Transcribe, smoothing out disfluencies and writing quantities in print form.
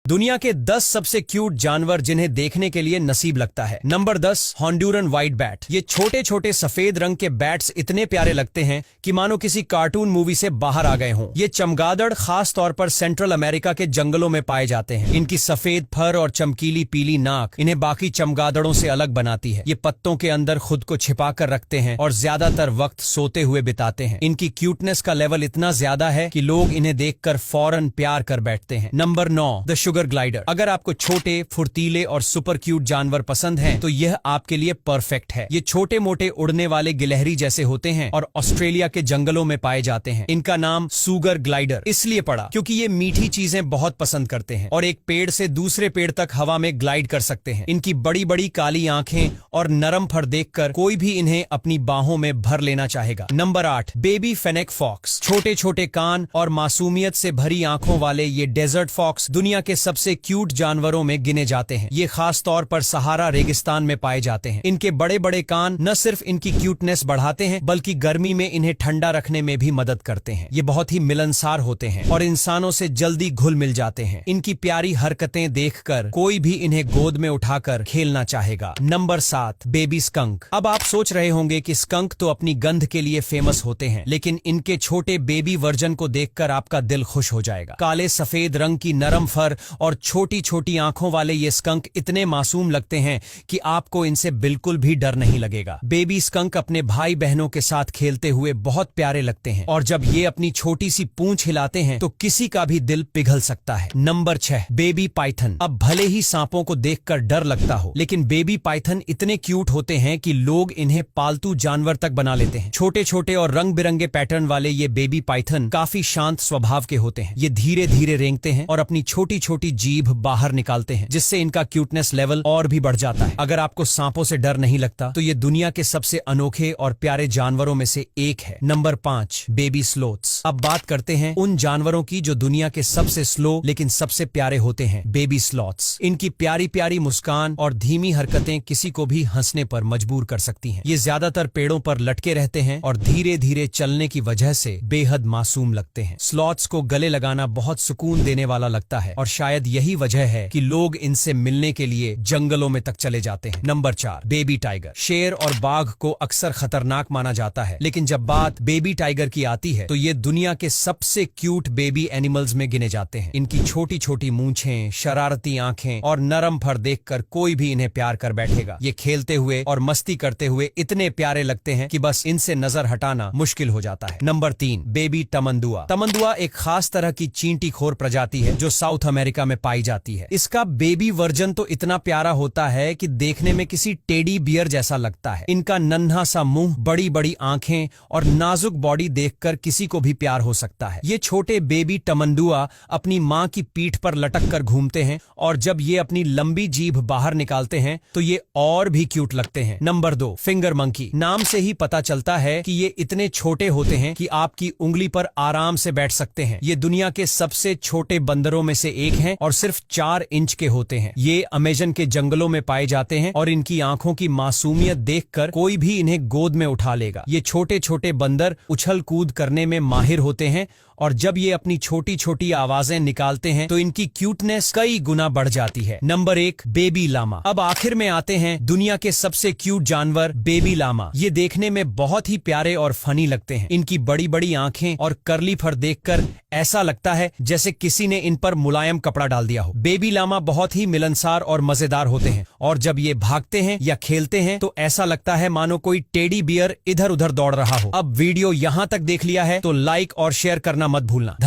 दुनिया के 10 सबसे क्यूट जानवर जिन्हें देखने के लिए नसीब लगता है। Number 10, Honduran white bat. ये छोटे छोटे सफेद रंग के बैट्स इतने प्यारे लगते हैं कि मानो किसी कार्टून मूवी से बाहर आ गए हों। ये चमगादड़ खास तौर पर सेंट्रल अमेरिका के जंगलों में पाए जाते हैं। इनकी सफेद फर और चमकीली पीली नाक इन्हें बाकी चमगादड़ों से अलग बनाती है। ये पत्तों के अंदर खुद को छिपा कर रखते हैं और ज्यादातर वक्त सोते हुए बिताते हैं। इनकी क्यूटनेस का लेवल इतना ज्यादा है कि लोग इन्हें देखकर फौरन प्यार कर बैठते हैं। Number 9, the sugar glider. अगर आपको छोटे, फुर्तीले और सुपर क्यूट जानवर पसंद हैं, तो यह आपके लिए परफेक्ट है। ये छोटे मोटे उड़ने वाले गिलहरी जैसे होते हैं और ऑस्ट्रेलिया के जंगलों में पाए जाते हैं। इनका नाम सुगर ग्लाइडर इसलिए पड़ा क्योंकि ये मीठी चीजें बहुत पसंद करते हैं और एक पेड़ से दूसरे पेड़ तक हवा में ग्लाइड कर सकते हैं। इनकी बड़ी बड़ी काली आंखें और नरम फर देखकर कोई भी इन्हें अपनी बाहों में भर लेना चाहेगा। Number 8, baby fennec fox. छोटे छोटे कान और मासूमियत से भरी आंखों वाले ये डेजर्ट फॉक्स दुनिया के सबसे क्यूट जानवरों में गिने जाते हैं। ये खास तौर पर सहारा रेगिस्तान में पाए जाते हैं। इनके बड़े बड़े कान न सिर्फ इनकी क्यूटनेस बढ़ाते हैं बल्कि गर्मी में इन्हें ठंडा रखने में भी मदद करते हैं। ये बहुत ही मिलनसार होते हैं और इंसानों से जल्दी घुल मिल जाते हैं। इनकी प्यारी हरकतें देखकर कोई भी इन्हें गोद में उठाकर खेलना चाहेगा। Number 7, baby skunk. अब आप सोच रहे होंगे कि स्कंक तो अपनी गंध के लिए फेमस होते हैं, लेकिन इनके छोटे बेबी वर्जन को देखकर आपका दिल खुश हो जाएगा। काले सफेद रंग की नरम फर और छोटी छोटी आंखों वाले ये स्कंक इतने मासूम लगते हैं कि आपको इनसे बिल्कुल भी डर नहीं लगेगा। बेबी स्कंक अपने भाई बहनों के साथ खेलते हुए बहुत प्यारे लगते हैं और जब ये अपनी छोटी सी पूंछ हिलाते हैं तो किसी का भी दिल पिघल सकता है। Number 6, baby Python. अब भले ही सांपों को देखकर डर लगता हो, लेकिन बेबी पाइथन इतने क्यूट होते हैं कि लोग इन्हें पालतू जानवर तक बना लेते हैं। छोटे छोटे और रंग बिरंगे पैटर्न वाले ये बेबी पाइथन काफी शांत स्वभाव के होते हैं। ये धीरे धीरे रेंगते हैं और अपनी छोटी छोटी जीभ बाहर निकालते हैं, जिससे इनका क्यूटनेस लेवल और भी बढ़ जाता है। अगर आपको सांपों से डर नहीं लगता तो ये दुनिया के सबसे अनोखे और प्यारे जानवरों में से एक है। Number 5, baby sloths. अब बात करते हैं उन जानवरों की जो दुनिया के सबसे स्लो लेकिन सबसे प्यारे होते हैं, बेबी स्लॉथ्स। इनकी प्यारी प्यारी मुस्कान और धीमी हरकतें किसी को भी हंसने पर मजबूर कर सकती हैं। ये ज्यादातर पेड़ों पर लटके रहते हैं और धीरे धीरे चलने की वजह से बेहद मासूम लगते हैं। स्लॉथ्स को गले लगाना बहुत सुकून देने वाला लगता है और शायद यही वजह है कि लोग इनसे मिलने के लिए जंगलों में तक चले जाते हैं। Number 4, baby tiger. शेर और बाघ को अक्सर खतरनाक माना जाता है, लेकिन जब बात बेबी टाइगर की आती है तो ये दुनिया के सबसे क्यूट बेबी एनिमल्स में गिने जाते हैं। इनकी छोटी छोटी मूंछें, शरारती आंखें और नरम फर देखकर कोई भी इन्हें प्यार कर बैठेगा। ये खेलते हुए और मस्ती करते हुए इतने प्यारे लगते हैं कि बस इनसे नजर हटाना मुश्किल हो जाता है। Number 3, baby तमंदुआ। तमंदुआ एक खास तरह की चींटीखोर प्रजाति है जो साउथ अमेरिका में पाई जाती है। इसका बेबी वर्जन तो इतना प्यारा होता है कि देखने में किसी टेडी बियर जैसा लगता है। इनका नन्हा सा मुंह, बड़ी बड़ी आंखें और नाजुक बॉडी देखकर किसी को भी प्यार हो सकता है। ये छोटे बेबी तमंदुआ अपनी मां की पीठ पर लटक कर घूमते हैं और जब ये अपनी लंबी जीभ बाहर निकालते हैं तो ये और भी क्यूट लगते हैं। Number 2, finger monkey. नाम से ही पता चलता है कि ये इतने छोटे होते हैं कि आपकी उंगली पर आराम से बैठ सकते हैं। ये दुनिया के सबसे छोटे बंदरों में से एक हैं और सिर्फ 4 इंच के होते हैं। ये अमेजन के जंगलों में पाए जाते हैं और इनकी आंखों की मासूमियत देखकर कोई भी इन्हें गोद में उठा लेगा। ये छोटे छोटे बंदर उछल कूद करने में माहिर होते हैं और जब ये अपनी छोटी छोटी आवाजें निकालते हैं तो इनकी क्यूटनेस कई गुना बढ़ जाती है। Number 1, baby llama. अब आखिर में आते हैं दुनिया के सबसे क्यूट जानवर, बेबी लामा। ये देखने में बहुत ही प्यारे और फनी लगते हैं। इनकी बड़ी बड़ी आंखें और कर्ली फर देखकर ऐसा लगता है जैसे किसी ने इन पर मुलायम कपड़ा डाल दिया हो। बेबी लामा बहुत ही मिलनसार और मजेदार होते हैं और जब ये भागते हैं या खेलते हैं तो ऐसा लगता है मानो कोई टेडी बियर इधर उधर दौड़ रहा हो। अब वीडियो यहाँ तक देख लिया है तो लाइक और शेयर करना मत भूलना।